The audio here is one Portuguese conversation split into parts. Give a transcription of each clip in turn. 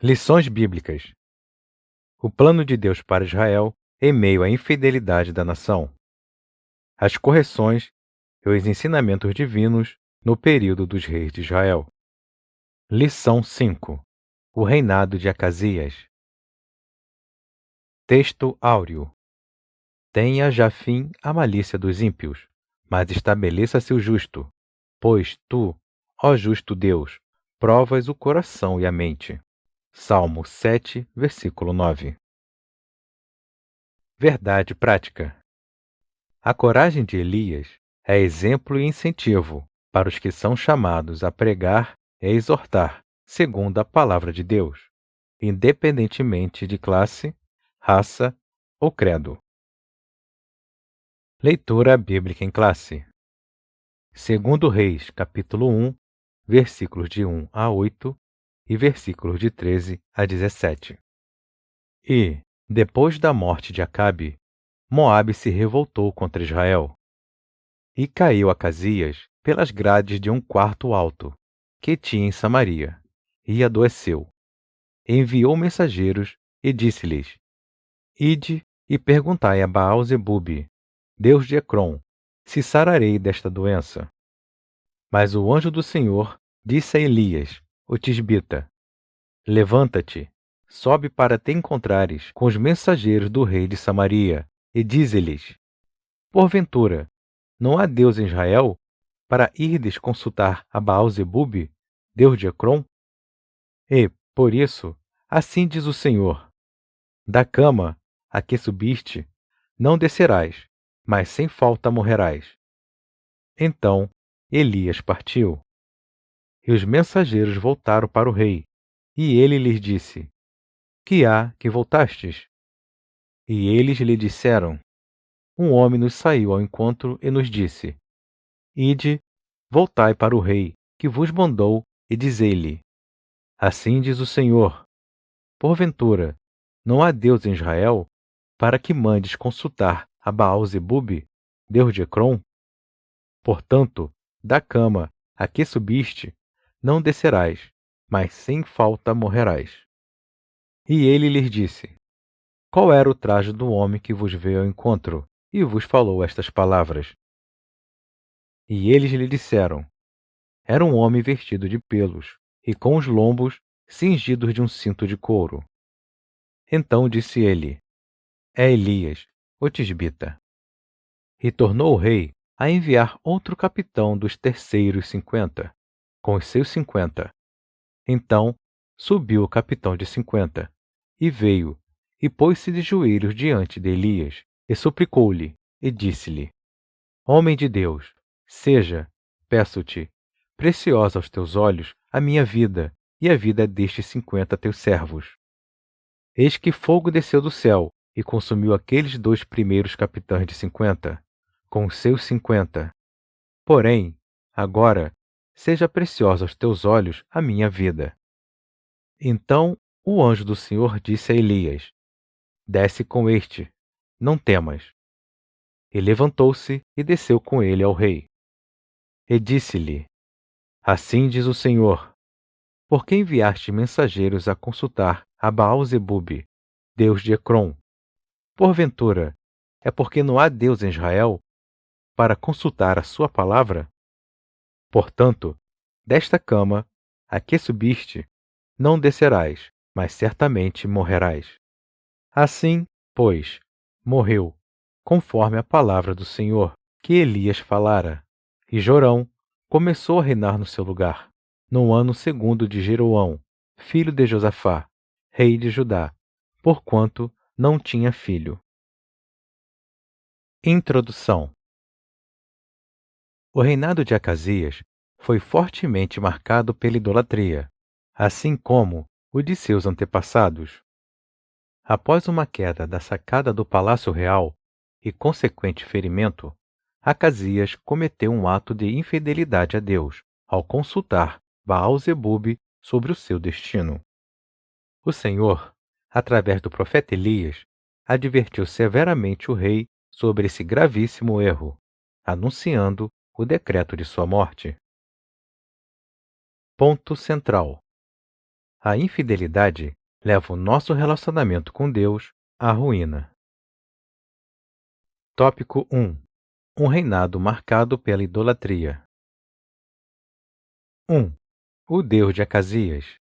Lições bíblicas. O plano de Deus para Israel em meio à infidelidade da nação. As correções e os ensinamentos divinos no período dos reis de Israel. Lição 5. O reinado de Acasias. Texto áureo. Tenha já fim a malícia dos ímpios, mas estabeleça-se o justo, pois tu, ó justo Deus, provas o coração e a mente. Salmo 7, versículo 9. Verdade prática. A coragem de Elias é exemplo e incentivo para os que são chamados a pregar e exortar, segundo a palavra de Deus, independentemente de classe, raça ou credo. Leitura bíblica em classe. Segundo Reis, capítulo 1, versículos de 1 a 8 e versículos de 13 a 17. E, depois da morte de Acabe, Moabe se revoltou contra Israel. E caiu Acasias pelas grades de um quarto alto, que tinha em Samaria, e adoeceu. Enviou mensageiros e disse-lhes: Ide e perguntai a Baal-zebube, Deus de Ecrom, se sararei desta doença. Mas o anjo do Senhor disse a Elias, o tisbita: Levanta-te, sobe para te encontrares com os mensageiros do rei de Samaria, e dize-lhes: Porventura, não há Deus em Israel, para irdes consultar a Baal-zebube, Deus de Ecrom? E, por isso, assim diz o Senhor: Da cama a que subiste, não descerás, mas sem falta morrerás. Então Elias partiu. E os mensageiros voltaram para o rei, e ele lhes disse: Que há que voltastes? E eles lhe disseram: Um homem nos saiu ao encontro e nos disse: Ide, voltai para o rei, que vos mandou, e dizei-lhe: Assim diz o Senhor: Porventura, não há Deus em Israel, para que mandes consultar a Baal-zebube, Deus de Ecrom? Portanto, da cama a que subiste, não descerás, mas sem falta morrerás. E ele lhes disse: Qual era o traje do homem que vos veio ao encontro, e vos falou estas palavras? E eles lhe disseram: Era um homem vestido de pelos, e com os lombos cingidos de um cinto de couro. Então disse ele: É Elias, o tisbita. E tornou o rei a enviar outro capitão dos terceiros 50, com os seus 50. Então subiu o capitão de 50, e veio, e pôs-se de joelhos diante de Elias, e suplicou-lhe, e disse-lhe: Homem de Deus, seja, peço-te, preciosa aos teus olhos a minha vida e a vida destes 50 teus servos. Eis que fogo desceu do céu e consumiu aqueles 2 primeiros capitães de 50, com os seus 50. Porém, agora, seja preciosa aos teus olhos a minha vida. Então o anjo do Senhor disse a Elias: Desce com este, não temas. E levantou-se e desceu com ele ao rei. E disse-lhe: Assim diz o Senhor: Por que enviaste mensageiros a consultar a Baal-zebube, Deus de Ecrom? Porventura, é porque não há Deus em Israel, para consultar a sua palavra? Portanto, desta cama, a que subiste, não descerás, mas certamente morrerás. Assim, pois, morreu, conforme a palavra do Senhor, que Elias falara. E Jorão começou a reinar no seu lugar, no ano 2º de Jeroão, filho de Josafá, rei de Judá, porquanto não tinha filho. Introdução. O reinado de Acasias foi fortemente marcado pela idolatria, assim como o de seus antepassados. Após uma queda da sacada do Palácio Real e consequente ferimento, Acasias cometeu um ato de infidelidade a Deus ao consultar Baal-zebube sobre o seu destino. O Senhor, através do profeta Elias, advertiu severamente o rei sobre esse gravíssimo erro, anunciando o decreto de sua morte. Ponto central. A infidelidade leva o nosso relacionamento com Deus à ruína. Tópico 1. Um reinado marcado pela idolatria. 1. O Deus de Acasias.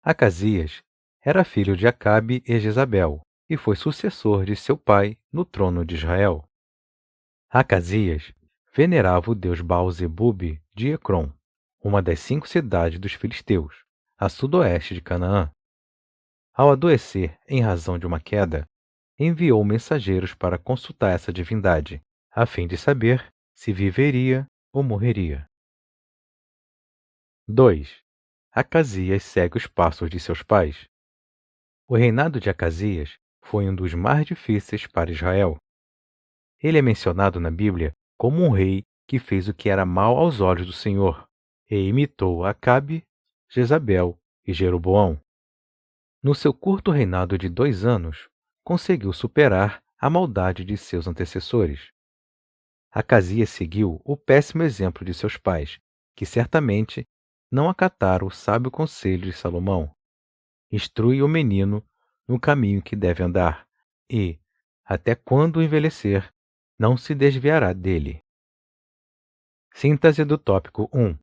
Acasias era filho de Acabe e Jezabel, e foi sucessor de seu pai no trono de Israel. Acasias venerava o deus Baal-zebub de Ecrom, uma das 5 cidades dos filisteus, a sudoeste de Canaã. Ao adoecer em razão de uma queda, enviou mensageiros para consultar essa divindade, a fim de saber se viveria ou morreria. 2. Acasias segue os passos de seus pais. O reinado de Acasias foi um dos mais difíceis para Israel. Ele é mencionado na Bíblia como um rei que fez o que era mal aos olhos do Senhor e imitou Acabe, Jezabel e Jeroboão. No seu curto reinado de 2 anos, conseguiu superar a maldade de seus antecessores. Acasias seguiu o péssimo exemplo de seus pais, que certamente não acataram o sábio conselho de Salomão. Instrui o menino no caminho que deve andar, e, até quando envelhecer, não se desviará dele. Síntese do tópico 1.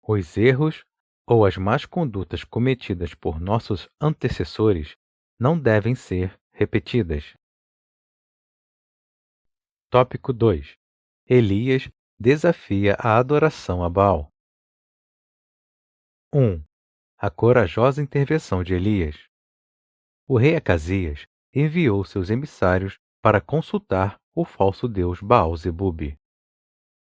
Os erros ou as más condutas cometidas por nossos antecessores não devem ser repetidas. Tópico 2. Elias desafia a adoração a Baal. 1. A corajosa intervenção de Elias. O rei Acasias enviou seus emissários para consultar o falso deus Baal-zebub.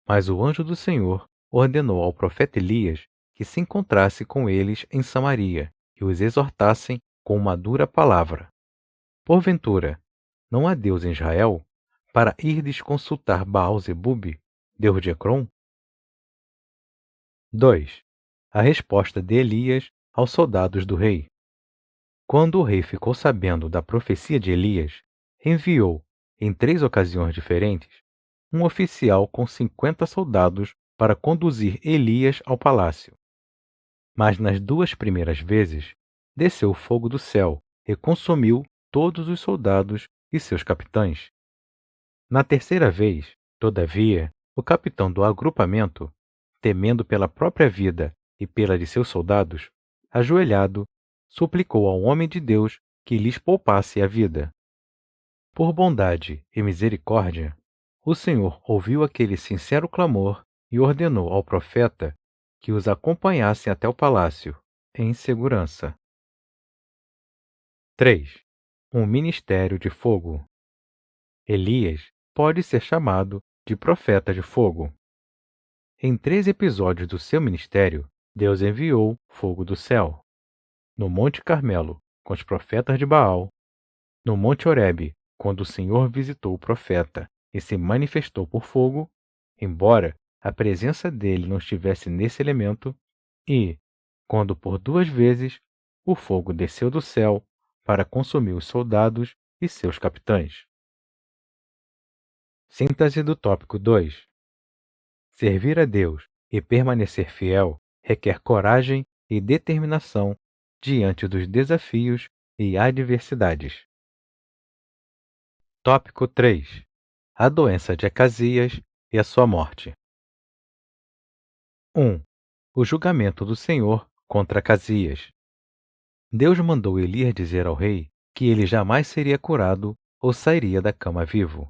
Mas o anjo do Senhor ordenou ao profeta Elias que se encontrasse com eles em Samaria e os exortassem com uma dura palavra. Porventura, não há Deus em Israel, para irdes consultar Baal-zebub, deus de Ecrom? 2. A resposta de Elias aos soldados do rei. Quando o rei ficou sabendo da profecia de Elias, enviou, em 3 ocasiões diferentes, um oficial com 50 soldados para conduzir Elias ao palácio. Mas nas 2 primeiras vezes, desceu fogo do céu e consumiu todos os soldados e seus capitães. Na terceira vez, todavia, o capitão do agrupamento, temendo pela própria vida e pela de seus soldados, ajoelhado, suplicou ao homem de Deus que lhes poupasse a vida. Por bondade e misericórdia, o Senhor ouviu aquele sincero clamor e ordenou ao profeta que os acompanhassem até o palácio, em segurança. 3. Um ministério de fogo. Elias pode ser chamado de profeta de fogo. Em 3 episódios do seu ministério, Deus enviou fogo do céu. No Monte Carmelo, com os profetas de Baal. No Monte Horebe, quando o Senhor visitou o profeta e se manifestou por fogo, embora a presença dele não estivesse nesse elemento, e, quando por 2 vezes o fogo desceu do céu para consumir os soldados e seus capitães. Síntese do tópico 2. Servir a Deus e permanecer fiel requer coragem e determinação diante dos desafios e adversidades. Tópico 3. A doença de Acasias e a sua morte. 1. O julgamento do Senhor contra Acasias. Deus mandou Elias dizer ao rei que ele jamais seria curado ou sairia da cama vivo.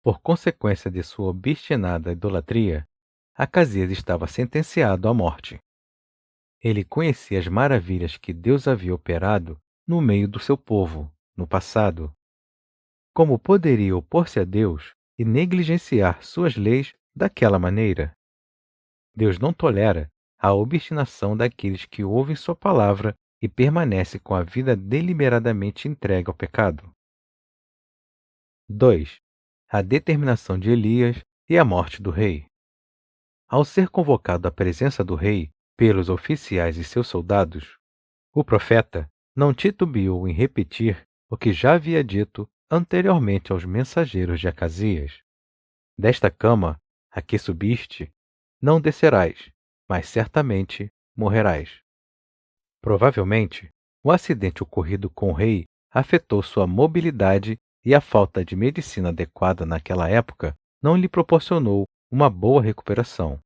Por consequência de sua obstinada idolatria, Acasias estava sentenciado à morte. Ele conhecia as maravilhas que Deus havia operado no meio do seu povo, no passado. Como poderia opor-se a Deus e negligenciar suas leis daquela maneira? Deus não tolera a obstinação daqueles que ouvem sua palavra e permanecem com a vida deliberadamente entregue ao pecado. 2. A determinação de Elias e a morte do rei. Ao ser convocado à presença do rei pelos oficiais e seus soldados, o profeta não titubeou em repetir o que já havia dito anteriormente aos mensageiros de Acasias. Desta cama a que subiste, não descerás, mas certamente morrerás. Provavelmente, o acidente ocorrido com o rei afetou sua mobilidade e a falta de medicina adequada naquela época não lhe proporcionou uma boa recuperação.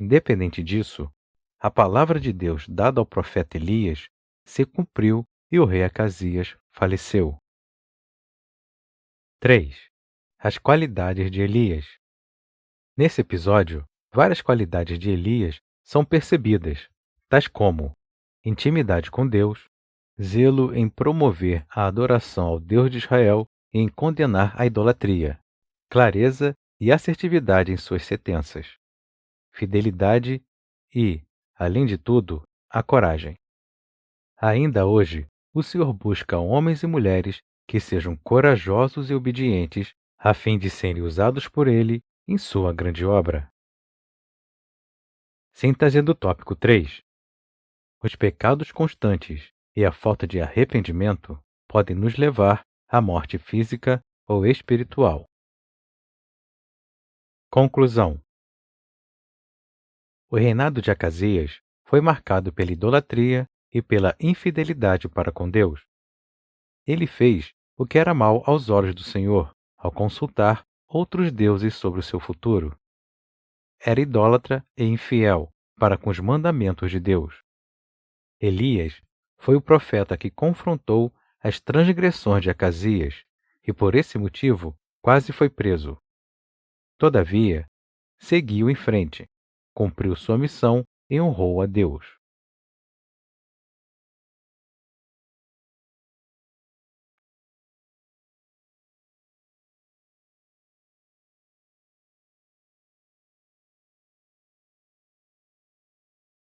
Independente disso, a palavra de Deus dada ao profeta Elias se cumpriu e o rei Acasias faleceu. 3. As qualidades de Elias. Nesse episódio, várias qualidades de Elias são percebidas, tais como intimidade com Deus, zelo em promover a adoração ao Deus de Israel e em condenar a idolatria, clareza e assertividade em suas sentenças, fidelidade e, além de tudo, a coragem. Ainda hoje, o Senhor busca homens e mulheres que sejam corajosos e obedientes, a fim de serem usados por Ele em sua grande obra. Síntese do tópico 3. Os pecados constantes e a falta de arrependimento podem nos levar à morte física ou espiritual. Conclusão: o reinado de Acasias foi marcado pela idolatria e pela infidelidade para com Deus. Ele fez o que era mal aos olhos do Senhor ao consultar outros deuses sobre o seu futuro. Era idólatra e infiel para com os mandamentos de Deus. Elias foi o profeta que confrontou as transgressões de Acasias e, por esse motivo, quase foi preso. Todavia, seguiu em frente, cumpriu sua missão e honrou a Deus.